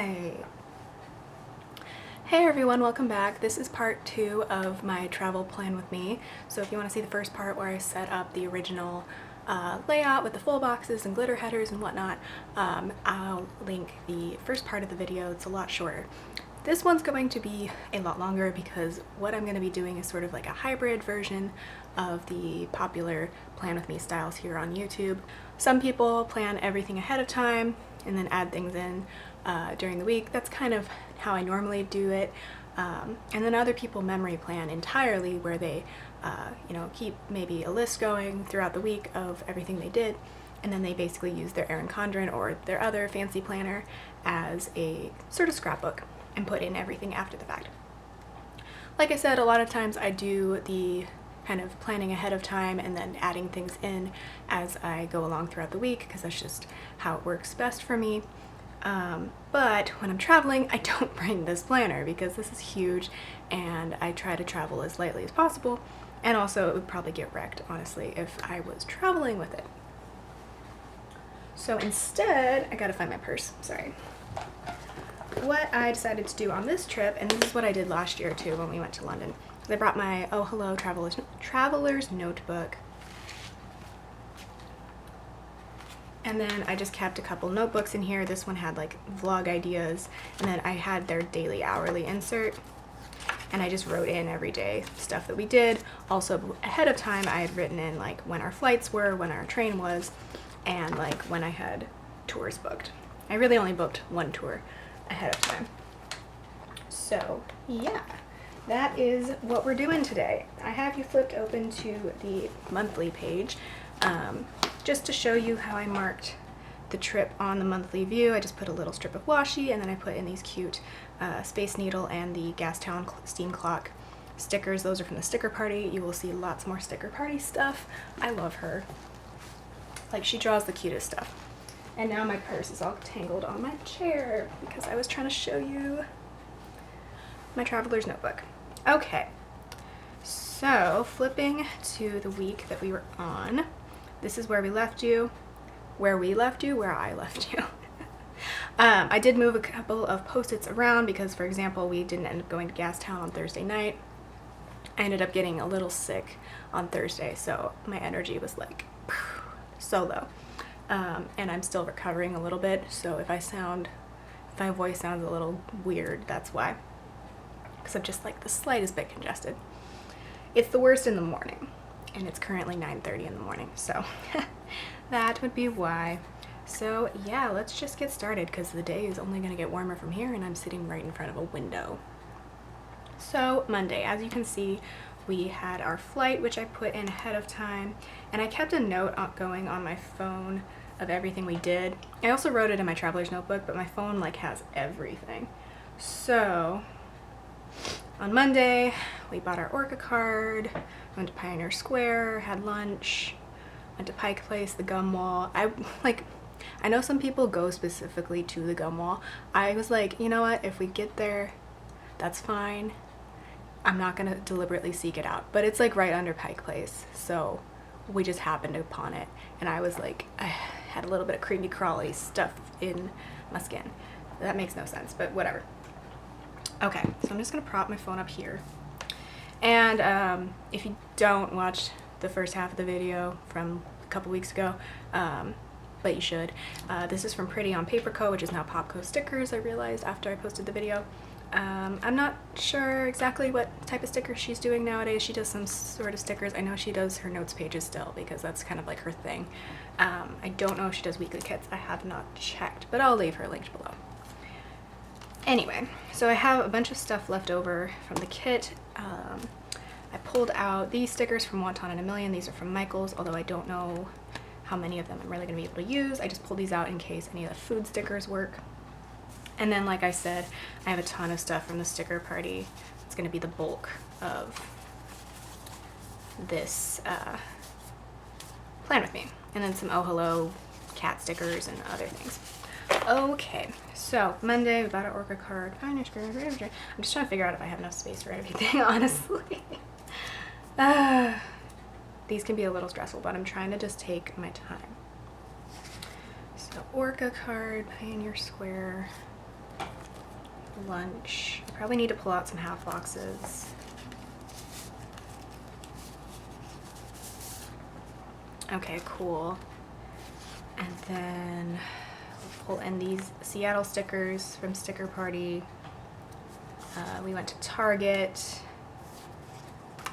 Hi! Hey everyone, welcome back. This is part 2 of my travel plan with me. So if you want to see the first part where I set up the original layout with the full boxes and glitter headers and whatnot, I'll link the first part of the video. It's a lot shorter. This one's going to be a lot longer because what I'm going to be doing is sort of like a hybrid version of the popular Plan With Me styles here on YouTube. Some people plan everything ahead of time and then add things in during the week. That's kind of how I normally do it. And then other people memory plan entirely, where they keep maybe a list going throughout the week of everything they did, and then they basically use their Erin Condren or their other fancy planner as a sort of scrapbook and put in everything after the fact. Like I said, a lot of times I do the kind of planning ahead of time and then adding things in as I go along throughout the week, because that's just how it works best for me. But when I'm traveling, I don't bring this planner because this is huge and I try to travel as lightly as possible, and also it would probably get wrecked, honestly, if I was traveling with it. So instead, I gotta find my purse, sorry. What I decided to do on this trip, and this is what I did last year too when we went to London, I brought my Oh Hello Traveler's Notebook. And then I just kept a couple notebooks in here. This one had like vlog ideas, and then I had their daily hourly insert, and I just wrote in every day stuff that we did. Also ahead of time I had written in like when our flights were, when our train was, and like when I had tours booked. I really only booked one tour ahead of time. So yeah, that is what we're doing today. I have you flipped open to the monthly page. Just to show you how I marked the trip on the monthly view. I just put a little strip of washi, and then I put in these cute Space Needle and the Gastown Steam Clock stickers. Those are from the sticker party. You will see lots more sticker party stuff. I love her. Like, she draws the cutest stuff. And now my purse is all tangled on my chair because I was trying to show you my traveler's notebook. Okay, so flipping to the week that we were on. This is where we left you, where I left you. I did move a couple of post-its around because, for example, we didn't end up going to Gastown on Thursday night. I ended up getting a little sick on Thursday, so my energy was like so low. And I'm still recovering a little bit, so if my voice sounds a little weird, that's why. Because I'm just like the slightest bit congested. It's the worst in the morning. And it's currently 9:30 in the morning, so that would be why. So yeah, let's just get started because the day is only going to get warmer from here, and I'm sitting right in front of a window. So Monday, as you can see, we had our flight, which I put in ahead of time, and I kept a note going on my phone of everything we did. I also wrote it in my traveler's notebook, but my phone like has everything. So on Monday, we bought our Orca card, went to Pioneer Square, had lunch, went to Pike Place, the Gum Wall. I know some people go specifically to the Gum Wall. I was like, you know what, if we get there, that's fine. I'm not gonna deliberately seek it out, but it's like right under Pike Place, so we just happened upon it, and I was like, I had a little bit of creepy crawly stuff in my skin. That makes no sense, but whatever. Okay, so I'm just gonna prop my phone up here. And if you don't watch the first half of the video from a couple weeks ago, but you should, this is from Pretty on Paper Co., which is now Popco Stickers, I realized after I posted the video. I'm not sure exactly what type of stickers she's doing nowadays. She does some sort of stickers. I know she does her notes pages still because that's kind of like her thing. I don't know if she does weekly kits. I have not checked, but I'll leave her linked below. Anyway, so I have a bunch of stuff left over from the kit. I pulled out these stickers from Wonton and a Million. These are from Michaels, although I don't know how many of them I'm really going to be able to use. I just pulled these out in case any of the food stickers work. And then, like I said, I have a ton of stuff from the sticker party. It's going to be the bulk of this Plan With Me. And then some Oh Hello cat stickers and other things. Okay, so Monday we bought our Orca card. I'm just trying to figure out if I have enough space for everything, honestly. These can be a little stressful, but I'm trying to just take my time. So Orca card, Pioneer Square. lunch. I probably need to pull out some half boxes. Okay, cool. And then we'll pull in these Seattle stickers from Sticker Party. We went to Target.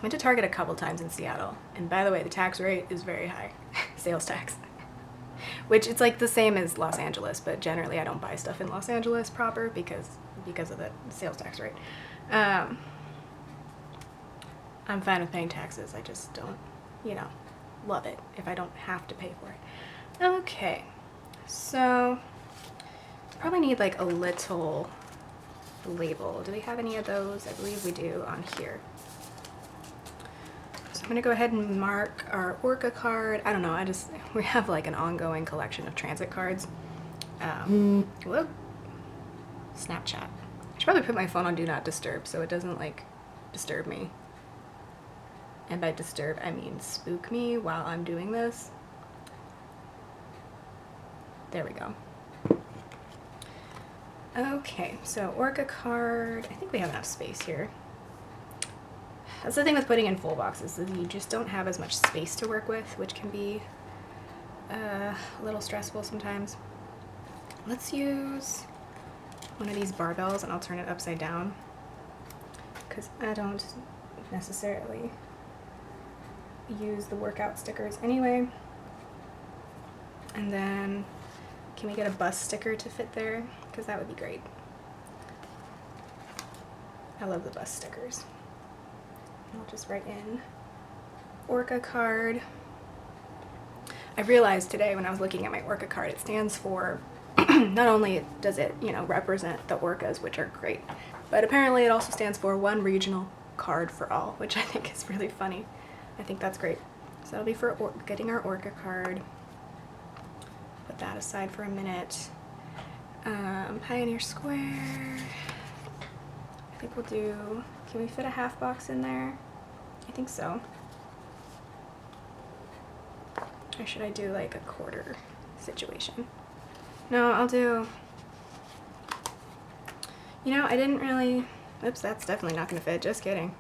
Went to Target a couple times in Seattle. And by the way, the tax rate is very high. Sales tax. Which it's like the same as Los Angeles, but generally I don't buy stuff in Los Angeles proper because of the sales tax rate. I'm fine with paying taxes. I just don't, love it if I don't have to pay for it. Okay, so probably need like a little label. Do we have any of those? I believe we do on here. So I'm gonna go ahead and mark our Orca card. I don't know, we have like an ongoing collection of transit cards. Whoop. Snapchat. I should probably put my phone on Do Not Disturb so it doesn't like disturb me. And by disturb, I mean spook me while I'm doing this. There we go. Okay, so Orca card. I think we have enough space here. That's the thing with putting in full boxes, is you just don't have as much space to work with, which can be a little stressful sometimes. Let's use one of these barbells and I'll turn it upside down because I don't necessarily use the workout stickers anyway. And then can we get a bus sticker to fit there? Because that would be great. I love the bus stickers. I'll just write in Orca card. I realized today when I was looking at my Orca card, it stands for, not only does it, represent the orcas, which are great, but apparently it also stands for One Regional Card for All, which I think is really funny. I think that's great. So that'll be for getting our Orca card. Put that aside for a minute. Pioneer Square. I think we'll do, can we fit a half box in there? I think so. Or should I do like a quarter situation? No, I'll do, I didn't really, oops, that's definitely not gonna fit, just kidding.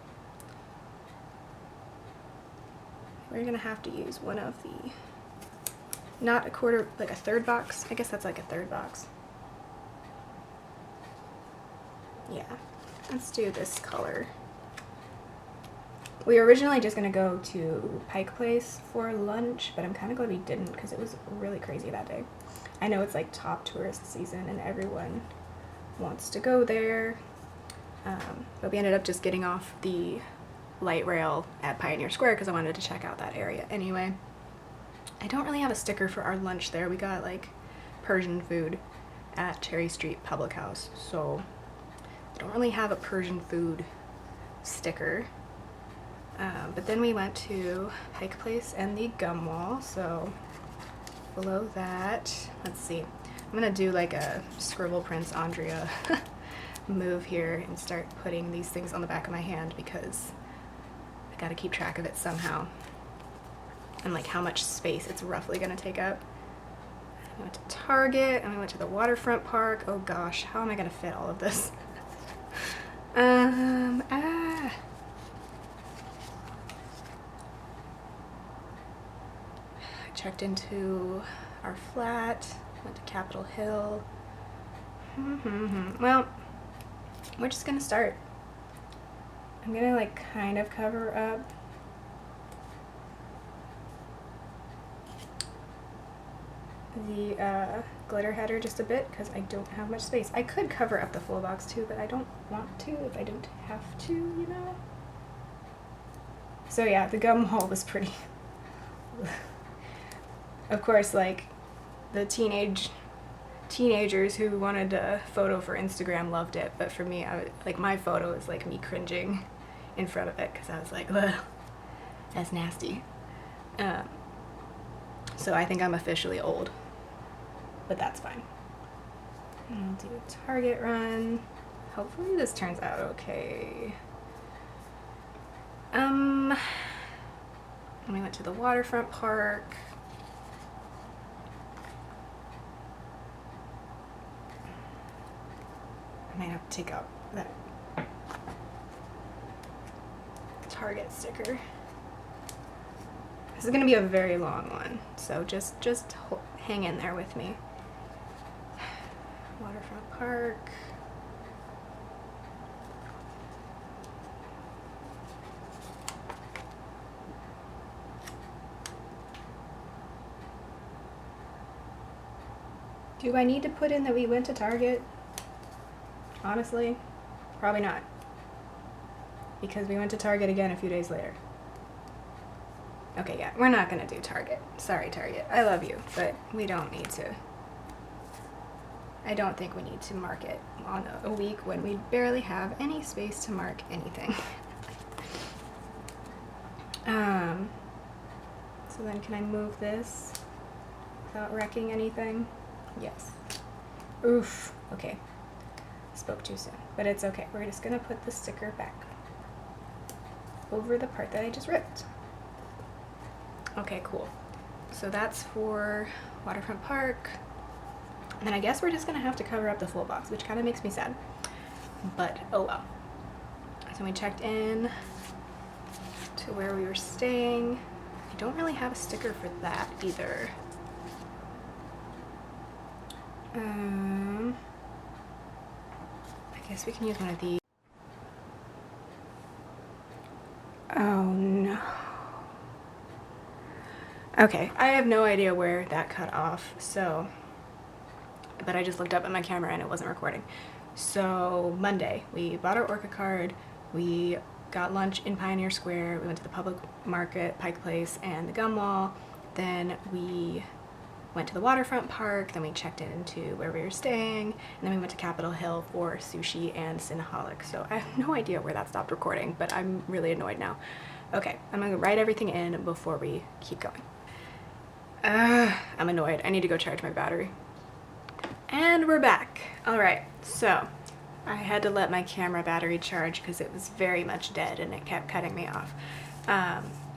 We're gonna have to use one of the, not a quarter, like a third box. I guess that's like a third box. Yeah, let's do this color. We were originally just gonna go to Pike Place for lunch, but I'm kind of glad we didn't because it was really crazy that day. I know it's like top tourist season and everyone wants to go there, but we ended up just getting off the light rail at Pioneer Square because I wanted to check out that area anyway. I don't really have a sticker for our lunch there. We got like Persian food at Cherry Street Public House, so I don't really have a Persian food sticker. But then we went to Pike Place and the Gum Wall, so below that, let's see, I'm gonna do like a Scribble Prince Andrea move here and start putting these things on the back of my hand because I gotta keep track of it somehow and like how much space it's roughly gonna take up. We went to Target and we went to the waterfront park. Oh gosh, how am I gonna fit all of this? Checked into our flat, went to Capitol Hill. Well, we're just gonna start. I'm gonna like kind of cover up the glitter header just a bit because I don't have much space. I could cover up the full box too, but I don't want to if I don't have to, So yeah, the gum wall was pretty of course, like, the teenagers who wanted a photo for Instagram loved it, but for me, my photo is like me cringing in front of it because I was like, ugh, that's nasty. So I think I'm officially old, but that's fine. I'll do a Target run. Hopefully this turns out okay. And we went to the waterfront park. I might have to take out that Target sticker. This is going to be a very long one, so just hang in there with me. Waterfront Park. Do I need to put in that we went to Target? Honestly, probably not. Because we went to Target again a few days later. Okay, yeah, we're not gonna do Target. Sorry, Target. I love you, but we don't need to. I don't think we need to mark it on a week when we barely have any space to mark anything. So then can I move this without wrecking anything? Yes. Oof. Okay. Spoke too soon, but it's okay. We're just gonna put the sticker back over the part that I just ripped. Okay, cool. So that's for Waterfront Park. And then I guess we're just gonna have to cover up the full box, which kind of makes me sad, but oh well. So we checked in to where we were staying. I don't really have a sticker for that either. I guess we can use one of these. Oh no. Okay, I have no idea where that cut off, so, but I just looked up at my camera and it wasn't recording. So Monday, we bought our Orca card, we got lunch in Pioneer Square, we went to the public market, Pike Place, and the Gum Wall, then we went to the Waterfront Park, then we checked into where we were staying, and then we went to Capitol Hill for sushi and Cinnaholic. So I have no idea where that stopped recording, but I'm really annoyed now. Okay, I'm gonna write everything in before we keep going. I'm annoyed. I need to go charge my battery. And we're back. All right, so I had to let my camera battery charge because it was very much dead and it kept cutting me off.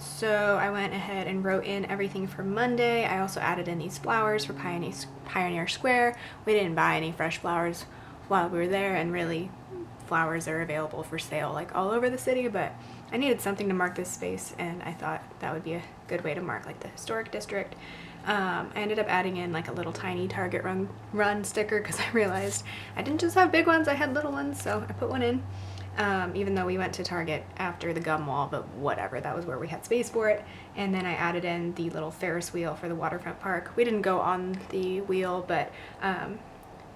So I went ahead and wrote in everything for Monday. I also added in these flowers for Pioneer Square. We didn't buy any fresh flowers while we were there, and really flowers are available for sale like all over the city, but I needed something to mark this space, and I thought that would be a good way to mark like the historic district. I ended up adding in like a little tiny Target run sticker because I realized I didn't just have big ones, I had little ones, so I put one in. Even though we went to Target after the Gum Wall, but whatever, that was where we had space for it. And then I added in the little Ferris wheel for the Waterfront Park. We didn't go on the wheel, but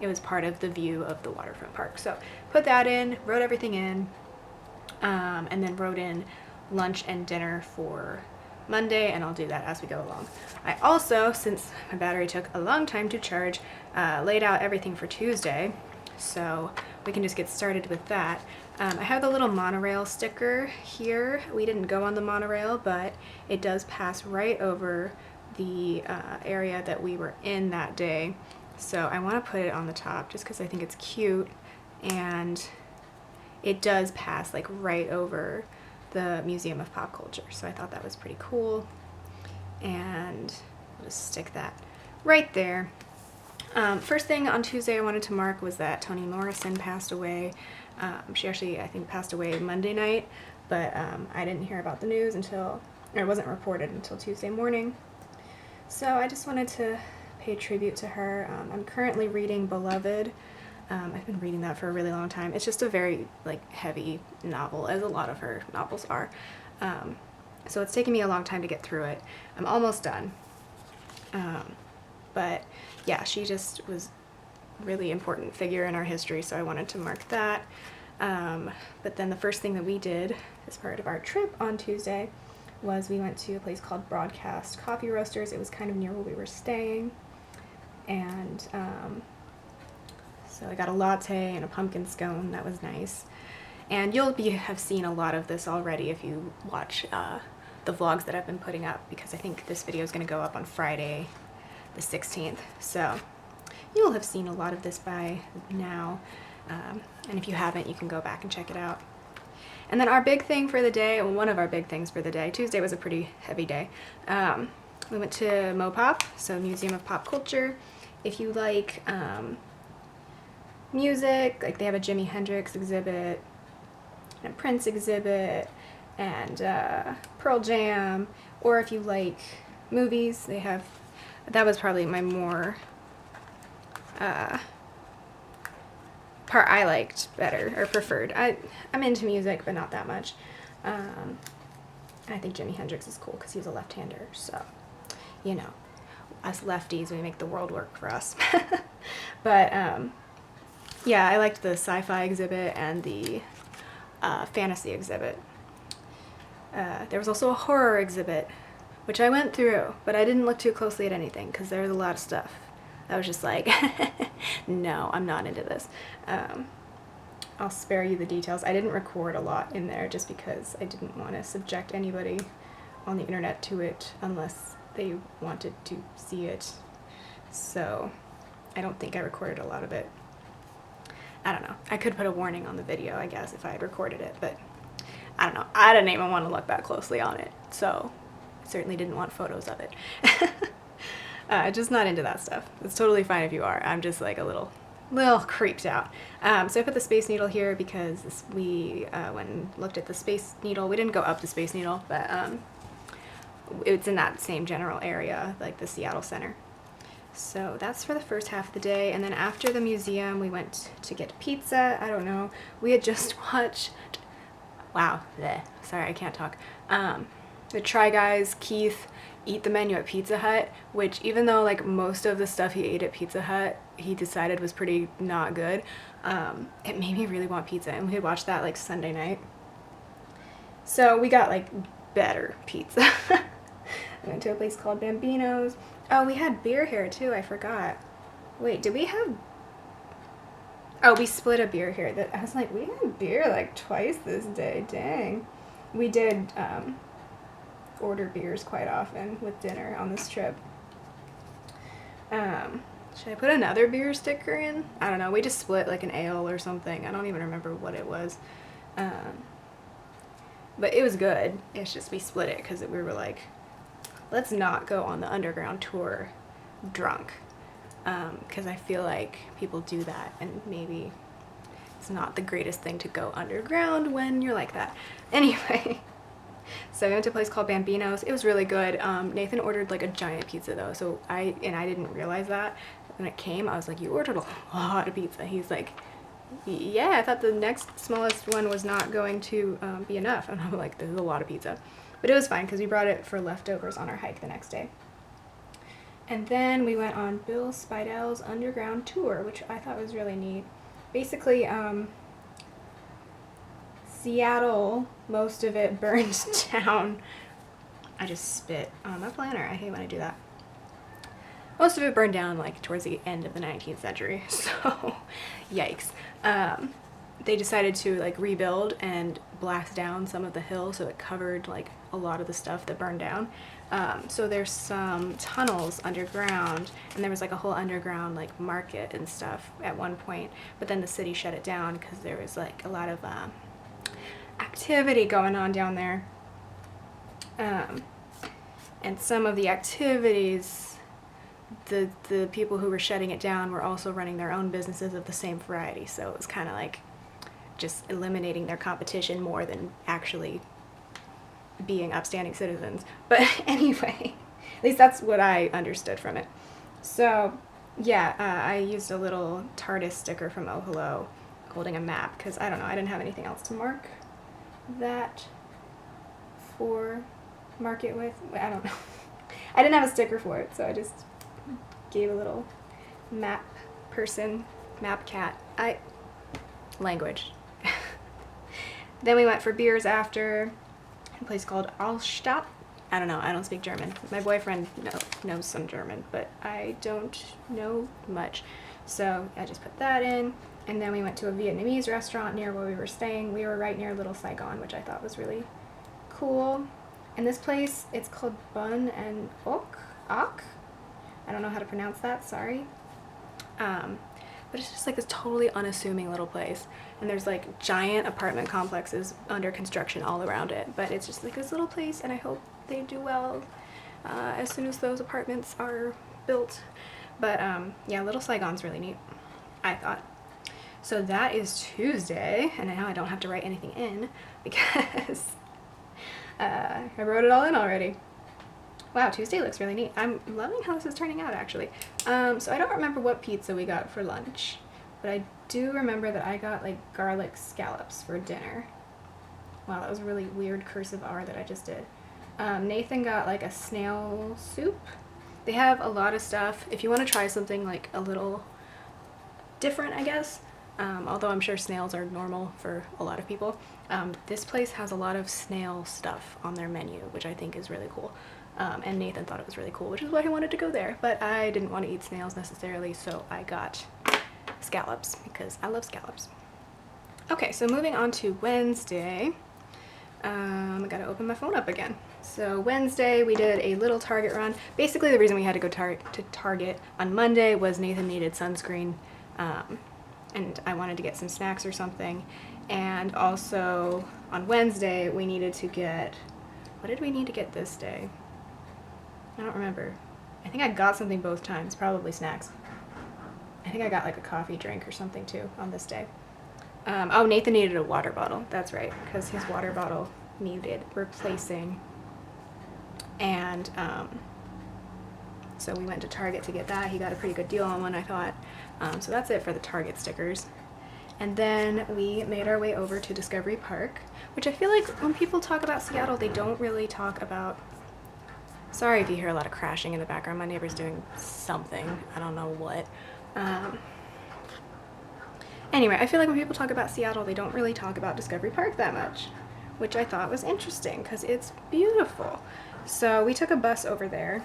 it was part of the view of the Waterfront Park. So put that in, wrote everything in, and then wrote in lunch and dinner for Monday, and I'll do that as we go along. I also, since my battery took a long time to charge, laid out everything for Tuesday, so we can just get started with that. I have the little monorail sticker here. We didn't go on the monorail, but it does pass right over the area that we were in that day. So I want to put it on the top just because I think it's cute, and it does pass like right over the Museum of Pop Culture. So I thought that was pretty cool, and I'll just stick that right there. First thing on Tuesday I wanted to mark was that Toni Morrison passed away. She actually, I think, passed away Monday night, but I didn't hear about the news until, or it wasn't reported until Tuesday morning. So I just wanted to pay tribute to her. I'm currently reading Beloved. I've been reading that for a really long time. It's just a very like heavy novel, as a lot of her novels are. So it's taken me a long time to get through it. I'm almost done. But yeah, she just was a really important figure in our history, so I wanted to mark that. But then the first thing that we did as part of our trip on Tuesday was we went to a place called Broadcast Coffee Roasters. It was kind of near where we were staying. And so I got a latte and a pumpkin scone. That was nice. And you'll have seen a lot of this already if you watch the vlogs that I've been putting up, because I think this video is going to go up on Friday the 16th. So you'll have seen a lot of this by now. And if you haven't, you can go back and check it out. And then our big thing for the day, well, one of our big things for the day, Tuesday was a pretty heavy day. We went to MoPop, so Museum of Pop Culture. If you like music, like they have a Jimi Hendrix exhibit, and a Prince exhibit, and Pearl Jam. Or if you like movies, they have, that was probably my more part I liked better or preferred. I'm into music, but not that much. I think Jimi Hendrix is cool because he's a left-hander, so, you know, us lefties, we make the world work for us. But, yeah, I liked the sci-fi exhibit and the fantasy exhibit. There was also a horror exhibit, which I went through, but I didn't look too closely at anything because there's a lot of stuff. I was just like, no, I'm not into this. I'll spare you the details. I didn't record a lot in there just because I didn't want to subject anybody on the internet to it unless they wanted to see it. So I don't think I recorded a lot of it. I don't know. I could put a warning on the video, I guess, if I had recorded it, but I don't know. I didn't even want to look that closely on it, so I certainly didn't want photos of it. Just not into that stuff. It's totally fine if you are. I'm just like a little creeped out. So I put the Space Needle here because we, when looked at the Space Needle, we didn't go up the Space Needle, but it's in that same general area, like the Seattle Center. So that's for the first half of the day, and then after the museum, we went to get pizza. I don't know. We had just watched, wow, bleh, sorry, I can't talk. The Try Guys, Keith, eat the menu at Pizza Hut, which even though like most of the stuff he ate at Pizza Hut he decided was pretty not good, it made me really want pizza, and we had watched that like Sunday night. So we got like better pizza. We went to a place called Bambino's. Oh, we had beer here too, I forgot. Wait, did we have, oh, we split a beer here. I was like, we had beer like twice this day, dang. We did order beers quite often with dinner on this trip. Should I put another beer sticker in? I don't know. We just split like an ale or something. I don't even remember what it was. But it was good. It's just we split it because we were like, let's not go on the underground tour drunk. Because I feel like people do that, and maybe it's not the greatest thing to go underground when you're like that. Anyway. So we went to a place called Bambino's. It was really good. Nathan ordered like a giant pizza though, so I didn't realize that. When it came, I was like, you ordered a lot of pizza. He's like, yeah, I thought the next smallest one was not going to be enough. And I'm like, this is a lot of pizza. But it was fine because we brought it for leftovers on our hike the next day. And then we went on Bill Speidel's underground tour, which I thought was really neat. Basically, Seattle, most of it burned down. I just spit on my planner. I hate when I do that. Most of it burned down like towards the end of the 19th century, so yikes. They decided to like rebuild and blast down some of the hill so it covered like a lot of the stuff that burned down. So there's some tunnels underground, and there was like a whole underground like market and stuff at one point, but then the city shut it down because there was like a lot of activity going on down there. And some of the activities, the people who were shutting it down were also running their own businesses of the same variety, so it was kind of like just eliminating their competition more than actually being upstanding citizens. But anyway, at least that's what I understood from it. So yeah, I used a little TARDIS sticker from Oh Hello holding a map because I don't know, I didn't have anything else to mark it with. I don't know. I didn't have a sticker for it, so I just gave a little map cat. Language. Then we went for beers after a place called Altstadt. I don't know, I don't speak German. My boyfriend knows some German, but I don't know much. So I just put that in. And then we went to a Vietnamese restaurant near where we were staying. We were right near Little Saigon, which I thought was really cool. And this place, it's called Bun and Ok. I don't know how to pronounce that, sorry. But it's just like this totally unassuming little place. And there's like giant apartment complexes under construction all around it. But it's just like this little place, and I hope they do well as soon as those apartments are built. But yeah, Little Saigon's really neat, I thought. So that is Tuesday, and now I don't have to write anything in because I wrote it all in already. Wow, Tuesday looks really neat. I'm loving how this is turning out, actually. So I don't remember what pizza we got for lunch, but I do remember that I got like garlic scallops for dinner. Wow, that was a really weird cursive R that I just did. Nathan got like a snail soup. They have a lot of stuff. If you want to try something like a little different, I guess, although I'm sure snails are normal for a lot of people, this place has a lot of snail stuff on their menu, which I think is really cool. And Nathan thought it was really cool, which is why he wanted to go there. But I didn't want to eat snails necessarily, so I got scallops because I love scallops. Okay, so moving on to Wednesday. I gotta open my phone up again. So Wednesday we did a little Target run. Basically the reason we had to go to Target on Monday was Nathan needed sunscreen, and I wanted to get some snacks or something. And also on Wednesday we needed to get, what did we need to get this day? I don't remember. I think I got something both times, probably snacks. I think I got like a coffee drink or something too on this day. Oh, Nathan needed a water bottle. That's right, because his water bottle needed replacing. And so we went to Target to get that. He got a pretty good deal on one, I thought. So that's it for the Target stickers. And then we made our way over to Discovery Park, which I feel like when people talk about Seattle, they don't really talk about... Sorry if you hear a lot of crashing in the background. My neighbor's doing something. I don't know what. Anyway, I feel like when people talk about Seattle, they don't really talk about Discovery Park that much, which I thought was interesting because it's beautiful. So we took a bus over there.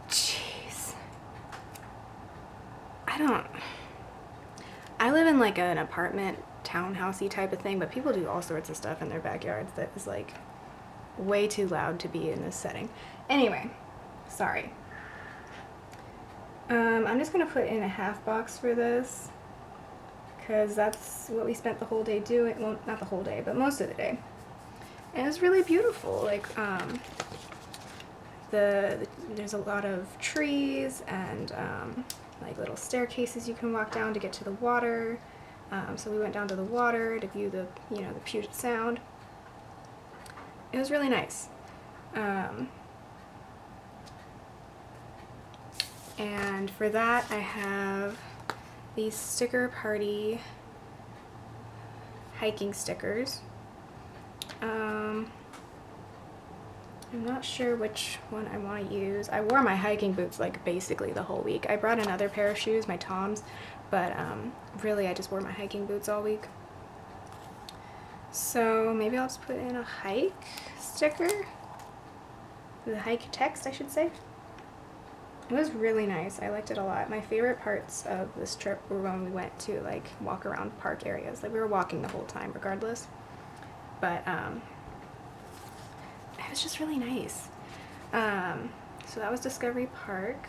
Jeez. I live in like an apartment townhousey type of thing, but people do all sorts of stuff in their backyards that is like way too loud to be in this setting. Anyway, sorry. I'm just gonna put in a half box for this because that's what we spent the whole day doing. Well, not the whole day, but most of the day. And it was really beautiful. Like, there's a lot of trees and like little staircases you can walk down to get to the water. So we went down to the water to view the, the Puget Sound. It was really nice. And for that, I have these Sticker Party hiking stickers. I'm not sure which one I want to use. I wore my hiking boots like basically the whole week. I brought another pair of shoes, my Toms, but really I just wore my hiking boots all week. So maybe I'll just put in a hike sticker. The hike text, I should say. It was really nice. I liked it a lot. My favorite parts of this trip were when we went to like walk around park areas. Like we were walking the whole time regardless. But it was just really nice. So that was Discovery Park.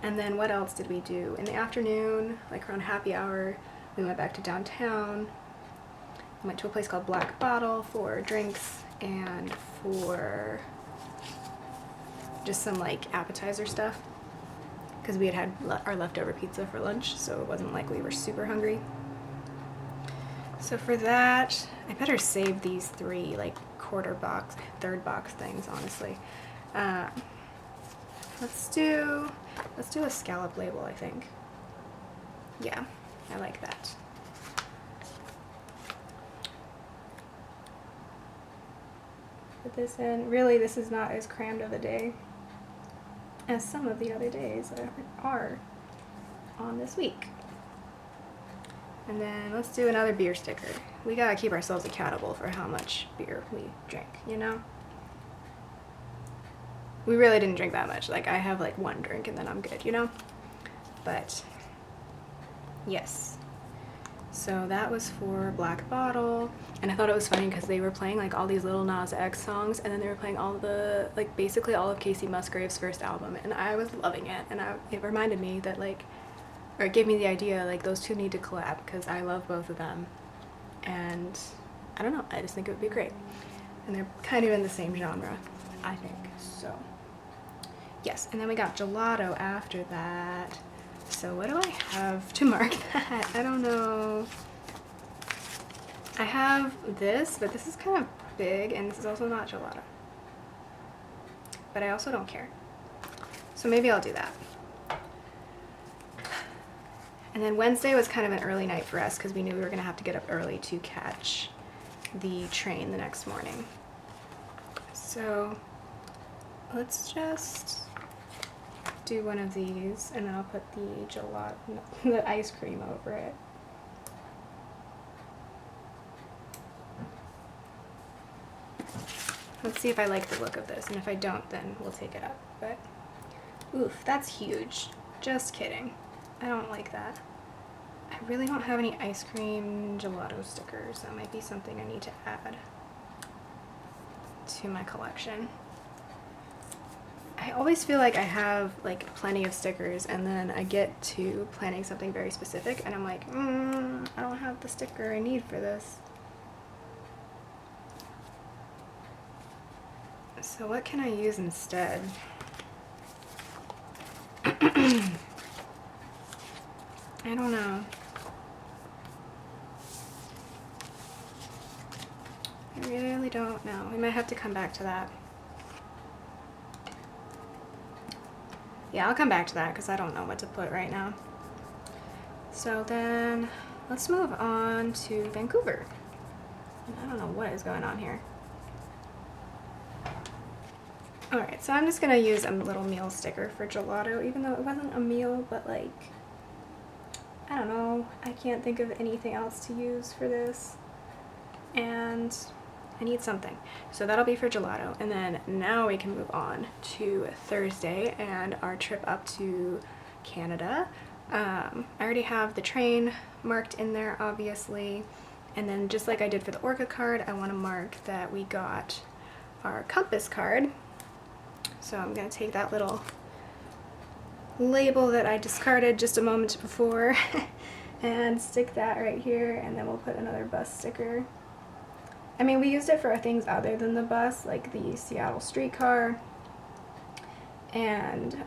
And then what else did we do? In the afternoon, like around happy hour, we went back to downtown. We went to a place called Black Bottle for drinks and for just some like appetizer stuff because we had our leftover pizza for lunch, so it wasn't like we were super hungry. So for that, I better save these 3 like third box things, honestly. Let's do a scallop label, I think. Yeah, I like that. Put this in. Really, this is not as crammed of a day as some of the other days that are on this week. And then let's do another beer sticker. We gotta keep ourselves accountable for how much beer we drink, We really didn't drink that much. Like, I have like 1 drink and then I'm good, But, yes. So that was for Black Bottle. And I thought it was funny because they were playing like all these Lil Nas X songs, and then they were playing all the, like basically all of Casey Musgrave's first album, and I was loving it. And it reminded me that or it gave me the idea, like those two need to collab because I love both of them. And I don't know, I just think it would be great. And they're kind of in the same genre, I think, so. Yes, and then we got gelato after that. So what do I have to mark that? I don't know. I have this, but this is kind of big, and this is also not gelato. But I also don't care. So maybe I'll do that. And then Wednesday was kind of an early night for us because we knew we were gonna have to get up early to catch the train the next morning. So let's just do one of these, and then I'll put the gelato, no, the ice cream over it. Let's see if I like the look of this, and if I don't, then we'll take it up. But oof, that's huge. Just kidding. I don't like that. I really don't have any ice cream gelato stickers. That might be something I need to add to my collection. I always feel like I have like plenty of stickers, and then I get to planning something very specific and I'm like, I don't have the sticker I need for this. So what can I use instead? I don't know. I really don't know. We might have to come back to that. Yeah, I'll come back to that because I don't know what to put right now. So then let's move on to Vancouver. I don't know what is going on here. Alright, so I'm just going to use a little meal sticker for gelato, even though it wasn't a meal, but like, I don't know, I can't think of anything else to use for this, and I need something. So that'll be for gelato, and then now we can move on to Thursday and our trip up to Canada. I already have the train marked in there, obviously, and then just like I did for the Orca card, I want to mark that we got our compass card. So I'm going to take that little label that I discarded just a moment before and stick that right here, and then we'll put another bus sticker. I mean, we used it for things other than the bus, like the Seattle streetcar and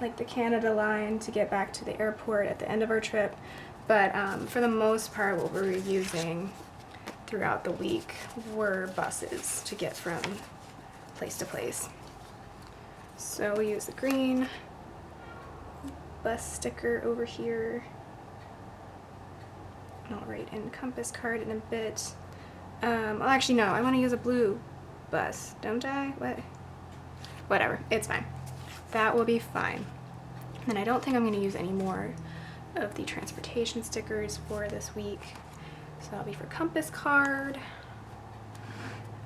like the Canada line to get back to the airport at the end of our trip. But for the most part, what we're using throughout the week were buses to get from place to place. So we use the green bus sticker over here. And I'll write in compass card in a bit. Well, actually, no, I want to use a blue bus, don't I? What? Whatever, it's fine. That will be fine. And I don't think I'm going to use any more of the transportation stickers for this week. So that'll be for compass card.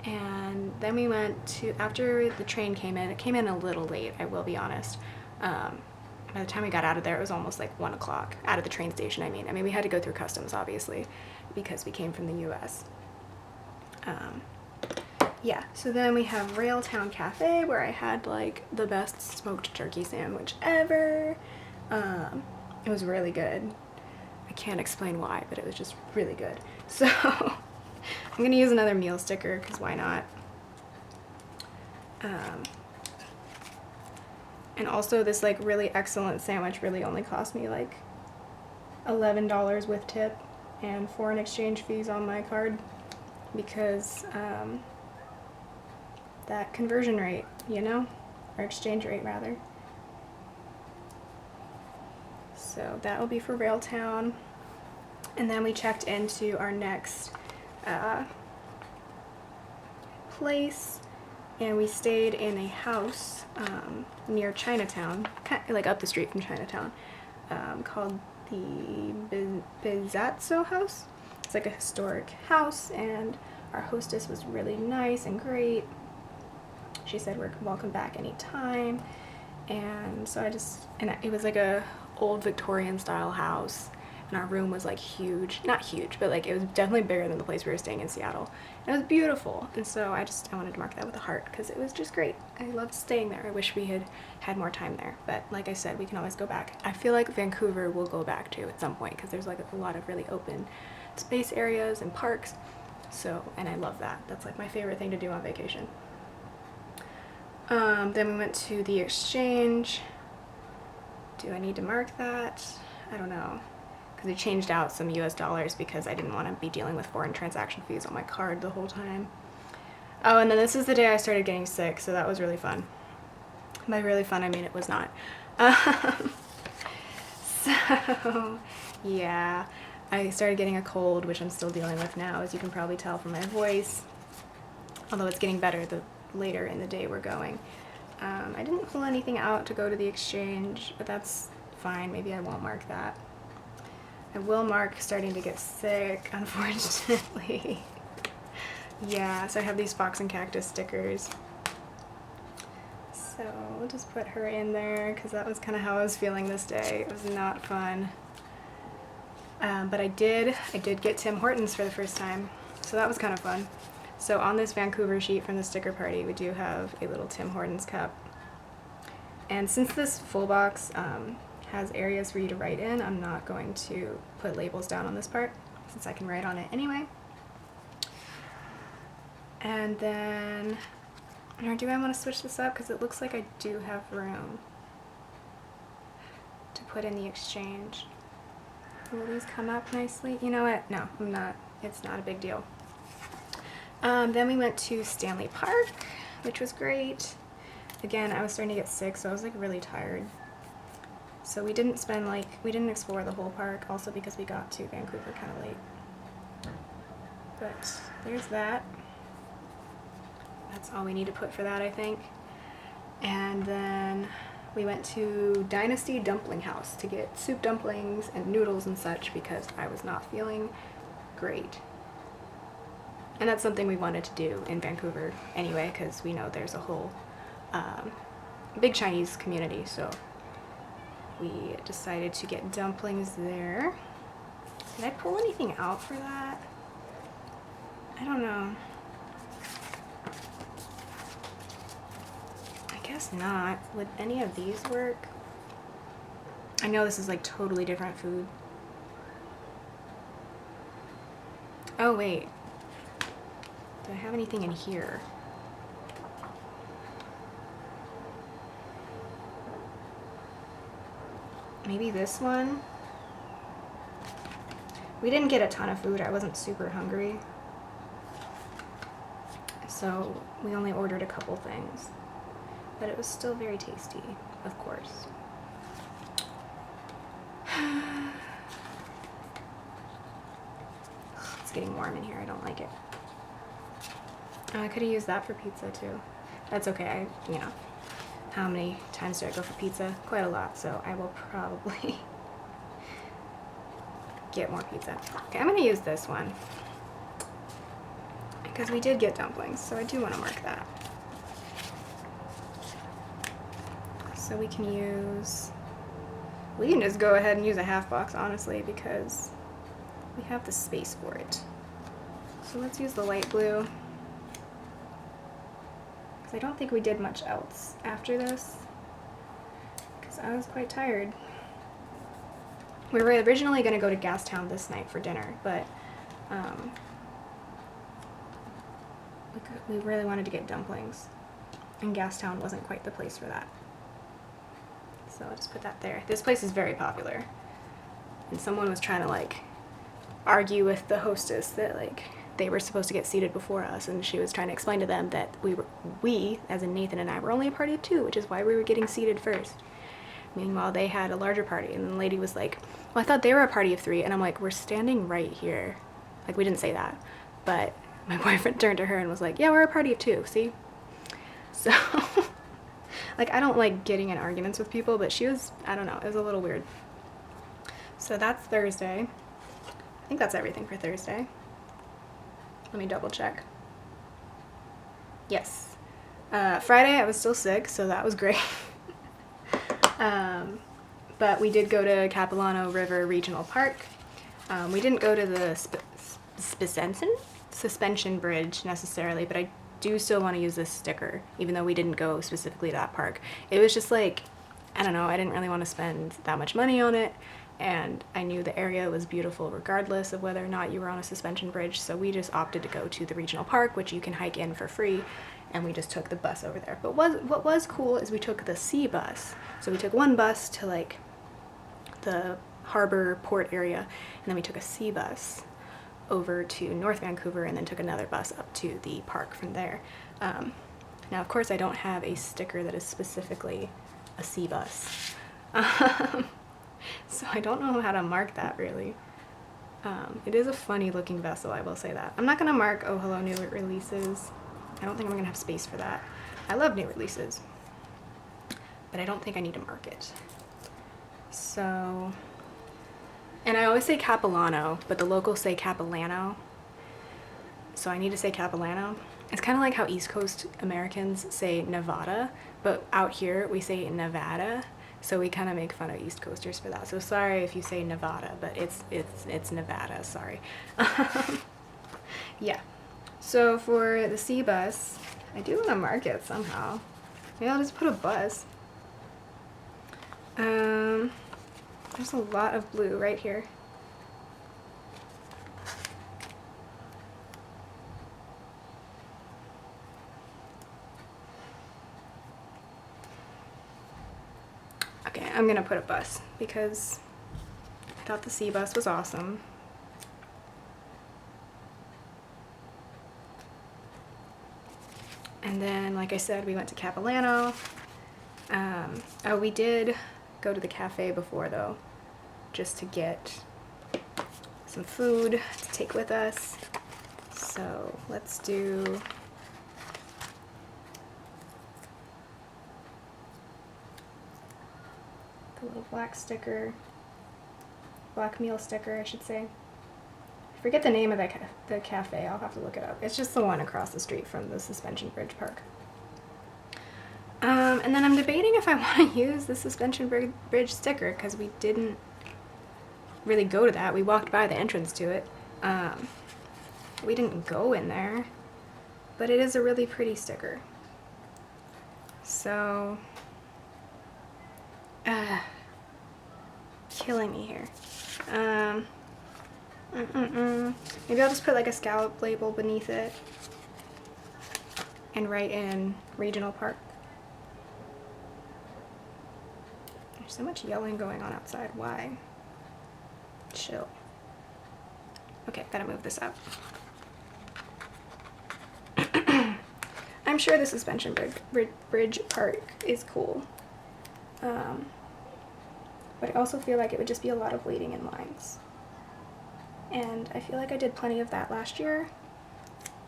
And then we went to, after the train came in, it came in a little late, I will be honest. By the time we got out of there, it was almost like 1 o'clock, out of the train station, I mean. We had to go through customs, obviously, because we came from the US. Yeah, so then we have Railtown Cafe, where I had like the best smoked turkey sandwich ever. It was really good. I can't explain why, but it was just really good. So I'm gonna use another meal sticker, because why not? And also this like really excellent sandwich really only cost me like $11 with tip and foreign exchange fees on my card, because that conversion rate, you know, or exchange rate rather. So that will be for Railtown. And then we checked into our next place, and we stayed in a house near Chinatown, kind of like up the street from Chinatown, called the Bizatso House. It's like a historic house, and our hostess was really nice and great. She said we're welcome back anytime, and so it was like a old Victorian style house, and our room was like huge, not huge, but like it was definitely bigger than the place we were staying in Seattle. And it was beautiful, and so I wanted to mark that with a heart because it was just great. I loved staying there. I wish we had had more time there, but like I said, we can always go back. I feel like Vancouver we'll go back to at some point because there's like a lot of really open space areas and parks. So, and I love that. That's like my favorite thing to do on vacation. Then we went to the Exchange, Do I need to mark that? I don't know. Because I changed out some US dollars because I didn't want to be dealing with foreign transaction fees on my card the whole time. Oh, and then this is the day I started getting sick, so that was really fun. By really fun, I mean it was not. So, yeah, I started getting a cold, which I'm still dealing with now, as you can probably tell from my voice. Although it's getting better the later in the day we're going. I didn't pull anything out to go to the exchange, but that's fine. Maybe I won't mark that. I will mark starting to get sick, unfortunately. Yeah, so I have these Fox and Cactus stickers. So we'll just put her in there because that was kind of how I was feeling this day. It was not fun. But I did get Tim Hortons for the first time, so that was kind of fun. So on this Vancouver sheet from the sticker party, we do have a little Tim Hortons cup. And since this full box has areas for you to write in, I'm not going to put labels down on this part since I can write on it anyway. And then, or do I want to switch this up? Because it looks like I do have room to put in the exchange. Will these come up nicely? You know what? No, I'm not. It's not a big deal. Then we went to Stanley Park, which was great. Again, I was starting to get sick, so I was like really tired. So we didn't explore the whole park, also because we got to Vancouver kind of late. But there's that. That's all we need to put for that, I think. And then we went to Dynasty Dumpling House to get soup dumplings and noodles and such because I was not feeling great. And that's something we wanted to do in Vancouver anyway, because we know there's a whole big Chinese community, so we decided to get dumplings there. Did I pull anything out for that? I don't know. I guess not. Would any of these work? I know this is like totally different food. Oh wait. Do I have anything in here? Maybe this one? We didn't get a ton of food. I wasn't super hungry. So we only ordered a couple things. But it was still very tasty, of course. It's getting warm in here. I don't like it. I could have used that for pizza too. That's okay. You know, how many times do I go for pizza? Quite a lot, so I will probably get more pizza. Okay, I'm gonna use this one because we did get dumplings, so I do want to mark that. So we can just go ahead and use a half box, honestly, because we have the space for it. So let's use the light blue, because I don't think we did much else after this, because I was quite tired. We were originally going to go to Gastown this night for dinner, but we really wanted to get dumplings, and Gastown wasn't quite the place for that. So I'll just put that there. This place is very popular, and someone was trying to like argue with the hostess that like they were supposed to get seated before us, and she was trying to explain to them that we, as in Nathan and I, were only a party of two, which is why we were getting seated first. Meanwhile, they had a larger party, and the lady was like, well, I thought they were a party of three, and I'm like, we're standing right here. Like, we didn't say that, but my boyfriend turned to her and was like, yeah, we're a party of two, see? So, like, I don't like getting in arguments with people, but she was, I don't know, it was a little weird. So that's Thursday. I think that's everything for Thursday. Let me double check. Yes. Friday I was still sick, so that was great. But we did go to Capilano River Regional Park. We didn't go to the suspension bridge necessarily, but I do still want to use this sticker, even though we didn't go specifically to that park. It was just like, I don't know, I didn't really want to spend that much money on it, and I knew the area was beautiful regardless of whether or not you were on a suspension bridge, so we just opted to go to the regional park, which you can hike in for free, and we just took the bus over there. But what was cool is we took the C bus. So we took one bus to like the harbor port area, and then we took a sea bus over to North Vancouver and then took another bus up to the park from there. Now, of course, I don't have a sticker that is specifically a sea bus, so I don't know how to mark that really. It is a funny looking vessel, I will say that. I'm not going to mark Oh Hello New Releases. I don't think I'm going to have space for that. I love new releases, but I don't think I need to mark it. So, and I always say Capilano, but the locals say Capilano, so I need to say Capilano. It's kind of like how East Coast Americans say Nevada, but out here we say Nevada, so we kind of make fun of East Coasters for that. So sorry if you say Nevada, but it's Nevada, sorry. Yeah, so for the sea bus, I do want to mark it somehow. Maybe I'll just put a bus. There's a lot of blue right here. Okay, I'm gonna put a bus because I thought the sea bus was awesome. And then, like I said, we went to Capilano. Oh, we did go to the cafe before though, just to get some food to take with us. So let's do the little black sticker, black meal sticker, I should say. I forget the name of the cafe, I'll have to look it up. It's just the one across the street from the Suspension Bridge Park. And then I'm debating if I want to use the Suspension Bridge sticker because we didn't really go to that. We walked by the entrance to it. We didn't go in there, but it is a really pretty sticker. So, killing me here. Maybe I'll just put like a scallop label beneath it and write in Regional Park. There's so much yelling going on outside. Why? Chill. Okay, gotta move this up. I'm sure the Suspension Bridge Park is cool. But I also feel like it would just be a lot of waiting in lines. And I feel like I did plenty of that last year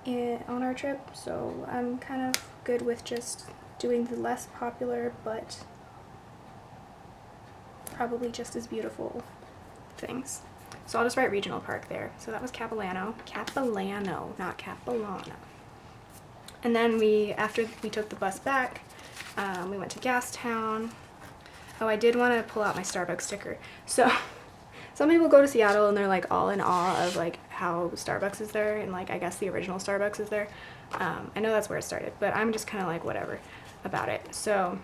on our trip, so I'm kind of good with just doing the less popular but probably just as beautiful things. So I'll just write Regional Park there. So that was Capilano. Capilano, not Capilano. And then after we took the bus back, we went to Gastown. Oh, I did want to pull out my Starbucks sticker. So some people go to Seattle and they're like all in awe of like how Starbucks is there, and like I guess the original Starbucks is there. I know that's where it started, but I'm just kind of like whatever about it. So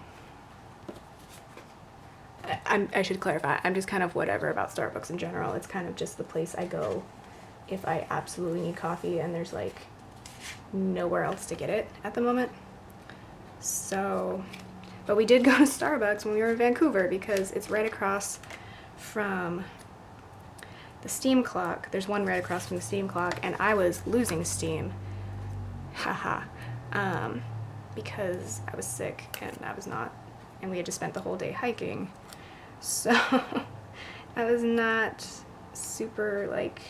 I should clarify, I'm just kind of whatever about Starbucks in general. It's kind of just the place I go if I absolutely need coffee and there's like nowhere else to get it at the moment. So, but we did go to Starbucks when we were in Vancouver because it's right across from the steam clock. There's one right across from the steam clock, and I was losing steam. Haha. Because I was sick and I was not, and we had just spent the whole day hiking. So I was not super like,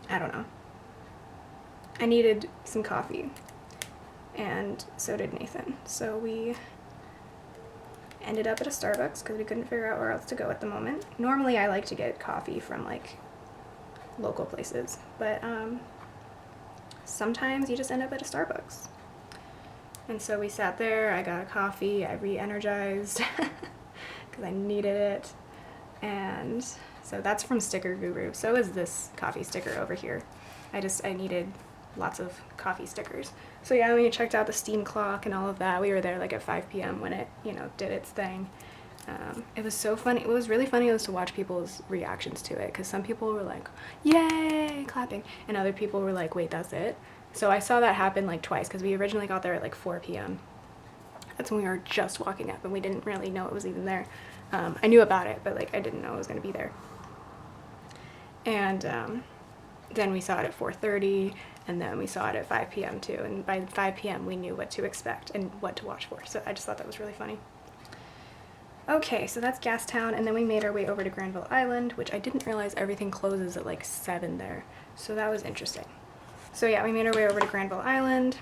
I don't know. I needed some coffee, and so did Nathan. So we ended up at a Starbucks because we couldn't figure out where else to go at the moment. Normally I like to get coffee from like local places, but sometimes you just end up at a Starbucks. And so we sat there, I got a coffee, I re-energized because I needed it. And so that's from Sticker Guru. So is this coffee sticker over here. I needed lots of coffee stickers. So yeah, we checked out the steam clock and all of that. We were there like at 5 p.m. when it, did its thing. It was so funny. It was really funny to watch people's reactions to it, because some people were like, yay, clapping, and other people were like, wait, that's it? So I saw that happen like twice, because we originally got there at like 4 p.m. That's when we were just walking up and we didn't really know it was even there. I knew about it, but like I didn't know it was going to be there. And then we saw it at 4:30, and then we saw it at 5 p.m. too. And by 5 p.m. we knew what to expect and what to watch for. So I just thought that was really funny. Okay, so that's Gastown, and then we made our way over to Granville Island, which I didn't realize everything closes at like 7 there. So that was interesting. So yeah, we made our way over to Granville Island.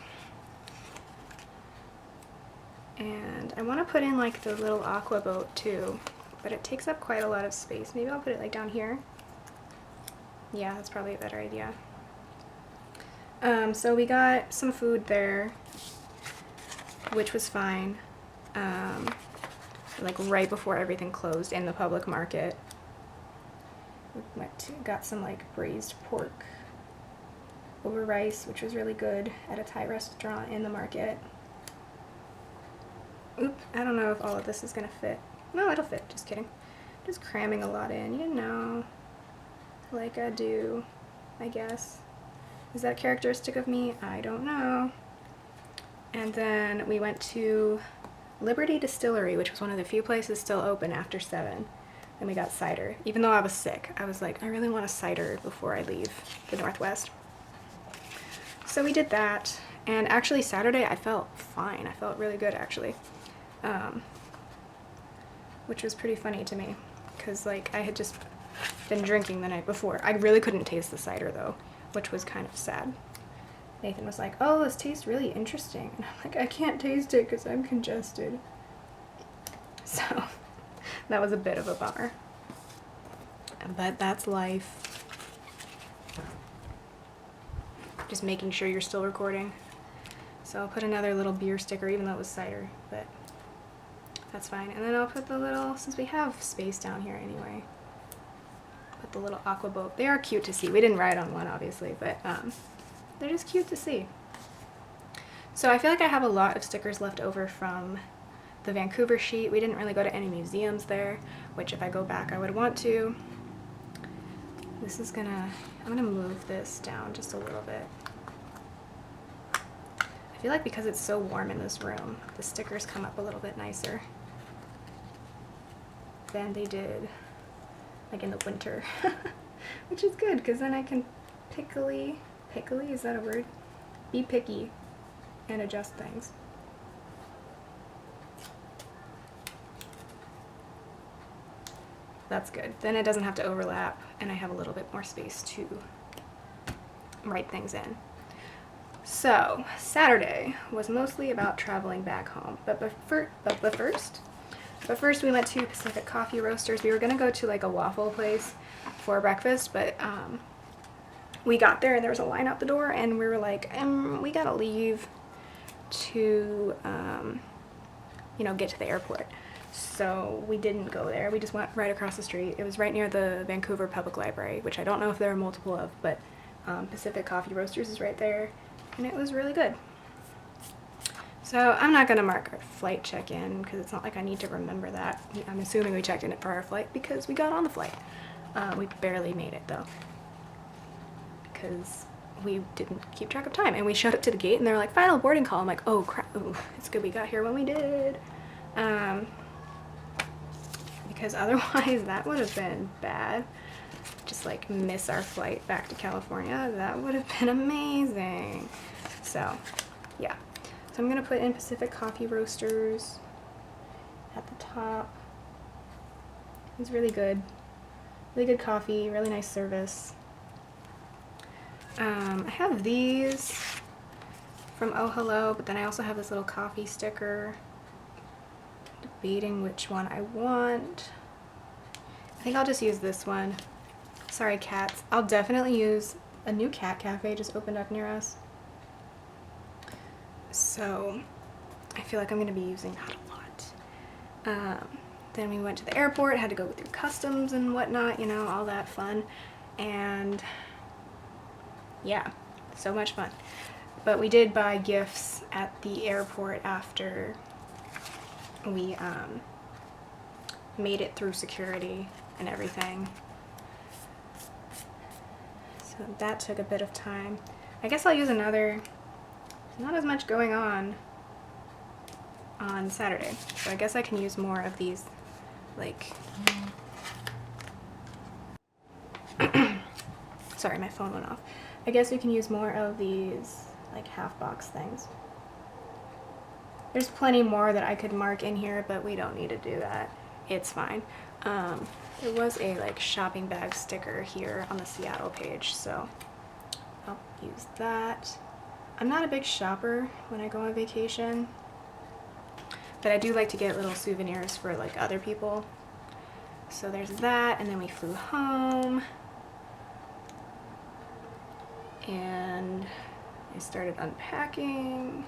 And I want to put in like the little aqua boat too, but it takes up quite a lot of space. Maybe I'll put it like down here. Yeah, that's probably a better idea. So we got some food there, which was fine. Like right before everything closed in the public market. We got some like braised pork over rice, which was really good at a Thai restaurant in the market. Oop, I don't know if all of this is gonna fit. No, it'll fit, just kidding. Just cramming a lot in, you know, like I do, I guess. Is that characteristic of me? I don't know. And then we went to Liberty Distillery, which was one of the few places still open after 7. And we got cider. Even though I was sick, I was like, I really want a cider before I leave the Northwest. So we did that. And actually Saturday I felt fine. I felt really good actually. Which was pretty funny to me, because like I had just been drinking the night before. I really couldn't taste the cider though, which was kind of sad. Nathan was like, oh, this tastes really interesting. And I'm like, I can't taste it because I'm congested. So that was a bit of a bummer. But that's life. Just making sure you're still recording. So I'll put another little beer sticker, even though it was cider, but that's fine. And then I'll put the little, since we have space down here anyway, put the little aqua boat. They are cute to see. We didn't ride on one, obviously, but they're just cute to see. So I feel like I have a lot of stickers left over from the Vancouver sheet. We didn't really go to any museums there, which if I go back I would want to. This is I'm gonna move this down just a little bit. I feel like because it's so warm in this room, the stickers come up a little bit nicer than they did like in the winter. Which is good, because then I can pickily, is that a word? Be picky and adjust things. That's good. Then it doesn't have to overlap, and I have a little bit more space to write things in. So, Saturday was mostly about traveling back home, but first we went to Pacific Coffee Roasters. We were gonna go to like a waffle place for breakfast, but we got there and there was a line out the door, and we were like, we gotta leave to, you know, get to the airport. So we didn't go there. We just went right across the street. It was right near the Vancouver Public Library, which I don't know if there are multiple of, but Pacific Coffee Roasters is right there, and it was really good. So I'm not gonna mark our flight check-in because it's not like I need to remember that. I'm assuming we checked in for our flight because we got on the flight. We barely made it though, because we didn't keep track of time, and we showed up to the gate and they were like, final boarding call. I'm like, oh crap, ooh, it's good we got here when we did. Because otherwise that would have been bad. Just like miss our flight back to California. That would have been amazing. So yeah. So I'm gonna put in Pacific Coffee Roasters at the top. It's really good. Really good coffee, really nice service. I have these from Oh Hello, but then I also have this little coffee sticker. Debating which one I want. I think I'll just use this one. Sorry, cats. I'll definitely use a new cat cafe just opened up near us. So I feel like I'm going to be using that a lot. Then we went to the airport, had to go through customs and whatnot, you know, all that fun. And yeah, so much fun. But we did buy gifts at the airport after we made it through security and everything. So that took a bit of time. I guess I'll use another. Not as much going on Saturday, so I guess I can use more of these like, sorry, my phone went off. I guess we can use more of these like half box things. There's plenty more that I could mark in here, but we don't need to do that. It's fine. There was a like shopping bag sticker here on the Seattle page, so I'll use that. I'm not a big shopper when I go on vacation, but I do like to get little souvenirs for like other people. So there's that, and then we flew home, and I started unpacking.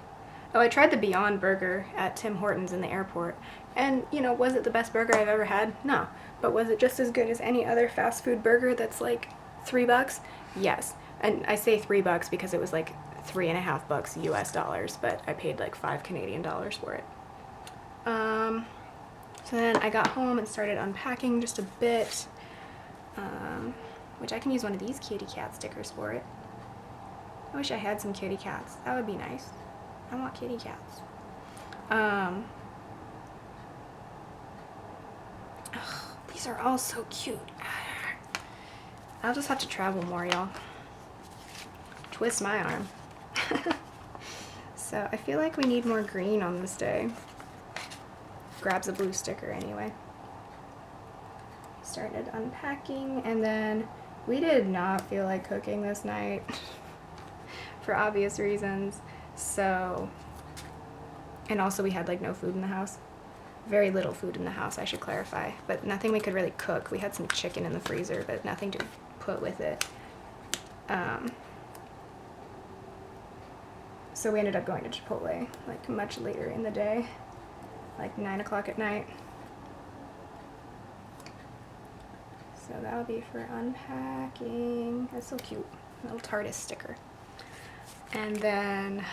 Oh, I tried the Beyond Burger at Tim Hortons in the airport, and you know, was it the best burger I've ever had? No. But was it just as good as any other fast food burger that's like $3? Yes. And I say $3 because it was like $3.50 US dollars, but I paid like $5 Canadian dollars for it. So then I got home and started unpacking just a bit, which I can use one of these kitty cat stickers for it. I wish I had some kitty cats. That would be nice. I want kitty cats. These are all so cute. I'll just have to travel more, y'all. Twist my arm. So I feel like we need more green on this day. Grabs a blue sticker anyway. Started unpacking, and then we did not feel like cooking this night for obvious reasons. So, and also we had like no food in the house. Very little food in the house, I should clarify, but nothing we could really cook. We had some chicken in the freezer, but nothing to put with it. So we ended up going to Chipotle like much later in the day, like 9 o'clock at night. So that'll be for unpacking. That's so cute. Little TARDIS sticker. And then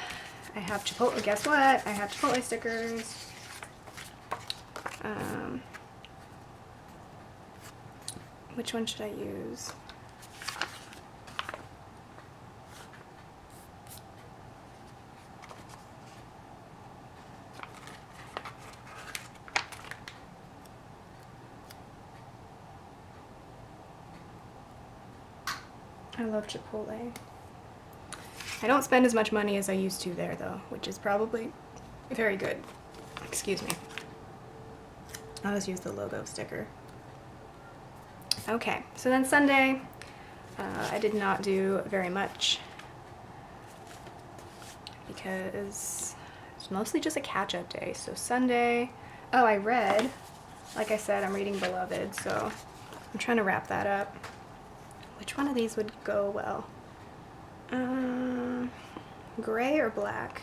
I have Chipotle. Guess what? I have Chipotle stickers. Which one should I use? I love Chipotle. I don't spend as much money as I used to there though, which is probably very good. Excuse me. I'll just use the logo sticker. Okay, so then Sunday, I did not do very much because it's mostly just a catch-up day. So Sunday, oh, I read, like I said, I'm reading Beloved, so I'm trying to wrap that up. Which one of these would go well? Gray or black?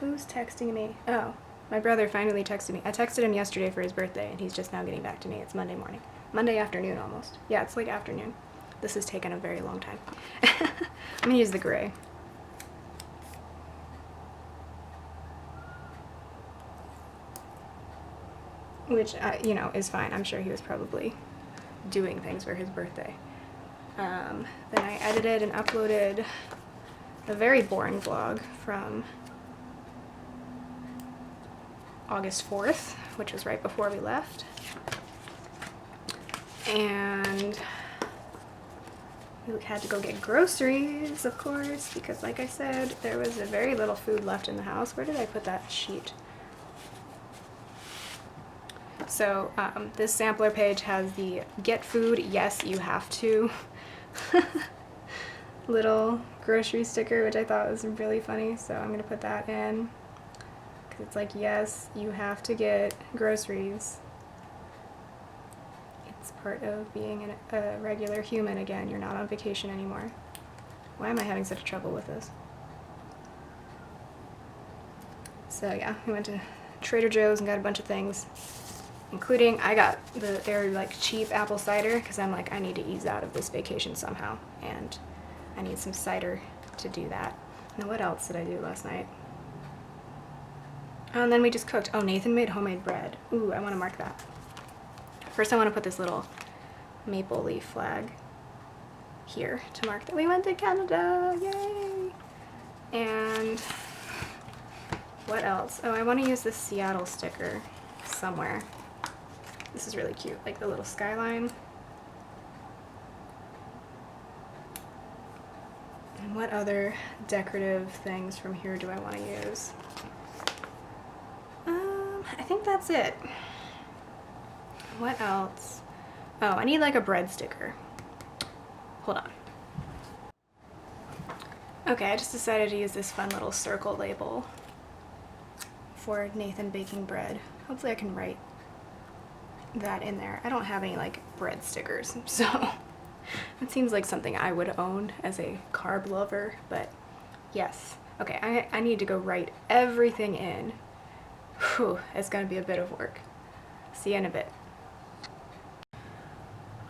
Who's texting me? Oh, my brother finally texted me. I texted him yesterday for his birthday, and he's just now getting back to me. It's Monday morning. Monday afternoon, almost. Yeah, it's like afternoon. This has taken a very long time. I'm gonna use the gray. Which, you know, is fine. I'm sure he was probably doing things for his birthday. Then I edited and uploaded a very boring vlog from August 4th, which was right before we left. And we had to go get groceries, of course, because like I said, there was a very little food left in the house. Where did I put that sheet? So this sampler page has the get food, yes, you have to little grocery sticker, which I thought was really funny. So I'm going to put that in because it's like, yes, you have to get groceries. It's part of being a regular human again. You're not on vacation anymore. Why am I having such trouble with this? So yeah, we went to Trader Joe's and got a bunch of things. Including, I got their like cheap apple cider because I'm like, I need to ease out of this vacation somehow, and I need some cider to do that. Now, what else did I do last night? Oh, and then we just cooked. Oh, Nathan made homemade bread. Ooh, I want to mark that. First, I want to put this little maple leaf flag here to mark that we went to Canada. Yay! And what else? Oh, I want to use this Seattle sticker somewhere. This is really cute, like the little skyline. And what other decorative things from here do I want to use? I think that's it. What else? Oh, I need like a bread sticker. Hold on. Okay, I just decided to use this fun little circle label for Nathan Baking Bread. Hopefully I can write that in there. I don't have any like bread stickers, so it seems like something I would own as a carb lover, but yes. Okay, I need to go write everything in. Whew, it's gonna be a bit of work. See you in a bit.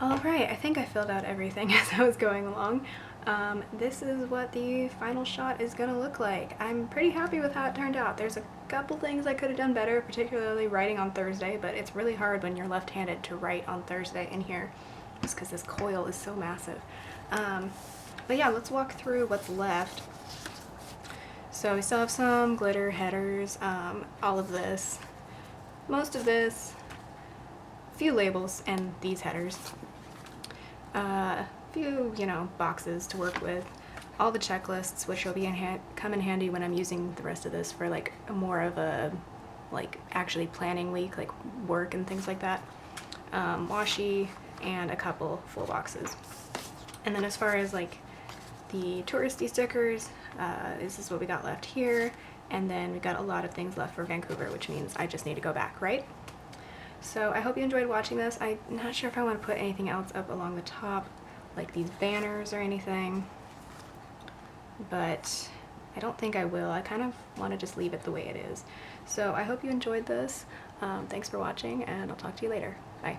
Alright, I think I filled out everything as I was going along. This is what the final shot is gonna look like. I'm pretty happy with how it turned out. There's a couple things I could have done better, particularly writing on Thursday, but it's really hard when you're left-handed to write on Thursday in here, just because this coil is so massive. But yeah, let's walk through what's left. So we still have some glitter headers, all of this, most of this, few labels, and these headers. Few, you know, boxes to work with, all the checklists, which will be come in handy when I'm using the rest of this for like more of a like actually planning week, like work and things like that. Washi and a couple full boxes. And then as far as like the touristy stickers, this is what we got left here, and then we got a lot of things left for Vancouver, which means I just need to go back, right? So I hope you enjoyed watching this. I'm not sure if I want to put anything else up along the top, like these banners or anything, but I don't think I will. I kind of want to just leave it the way it is. So I hope you enjoyed this. Thanks for watching, and I'll talk to you later. Bye.